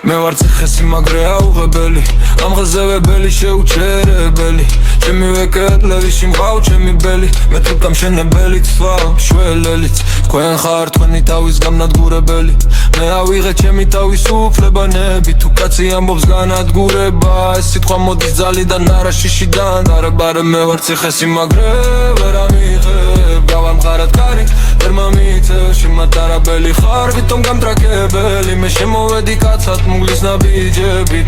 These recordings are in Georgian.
მე ვარ ციხესი მაგრე აუღებელი ამღაზე ვებელი შეუჩერებელი ჩემი ვეკეტლები სიმყავ ჩემი ბელი მე თუ გამშენებელი ცვავ შველელიც თქვენ ხარ თქვენი თავის გამნადგურებელი მე ავიღე ჩემი თავის უფლებანები თუ კაცი ამბობს განადგურება ეს სიტყვა მოდის ძალიდან არა შიშიდან არაბარე მე ვარ ციხესი მაგრე ვერ ამიღებ გავამყარად კარი ვერ მომიწევ შემატარებელი ხარ ვითომ გამტრაკებელი მე შემოვედი კაცად მუგლის ნაბიჯებით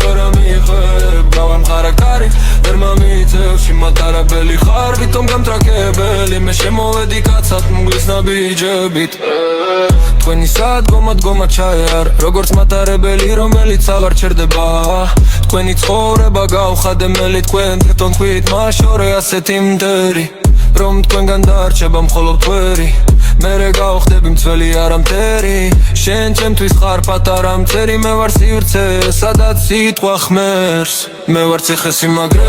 ვერ ამიღებ გავამყარა კარი ვერ მომიწევ შემატარებელი ხარ ვითომ გამტრაკებელი მე შემოვედი კაცად მუგლის ნაბიჯებით თქვენი სადგომა დგომა ჩაეარ როგორც მატარებელი რომელიც აღარ ჩერდება თქვენი ცხოვრება გავხადემელი თქვენ თვითონ თქვით მაშორე ასეთი მდერი რომ თქვენგან დარჩება მხოლოდ tveri მერე გავხდები მცველი არა მტერი შენ ჩემთვის ხარ პატარა მწერი მე ვარ სივრცე სადაც სიტყვა ხმერს მე ვარ ციხესი მაგრე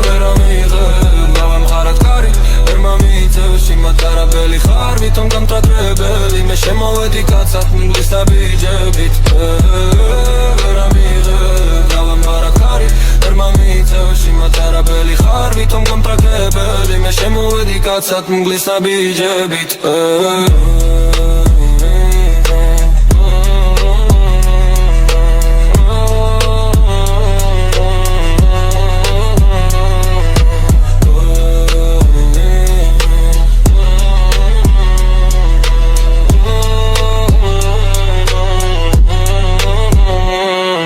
ვერ ამიღებ გავამყარად კარი ვერ მომიწევ შემატარებელი ხარ ვითომ გამტრაკებელი მე შემოვედი კაცად მუგლის ნაბიჯებით ვერ ამიღებ გავამყარად კარი ვერ მომიწევ შემატარებელი ხარ ვითომ გამტრაკებელი მე შემოვედი კაცად მუგლის ნაბიჯებით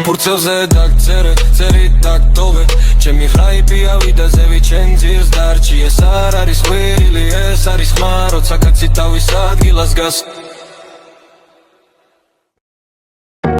ფურცელზე დაგწერე წერით დაგტოვე ჩემი ხრაიპი ავიდა ზევი ჩემ ძირს დარჩი ეს არ არის ხვილი ეს არის ხმა როცა კაცი თავის ადგილას გას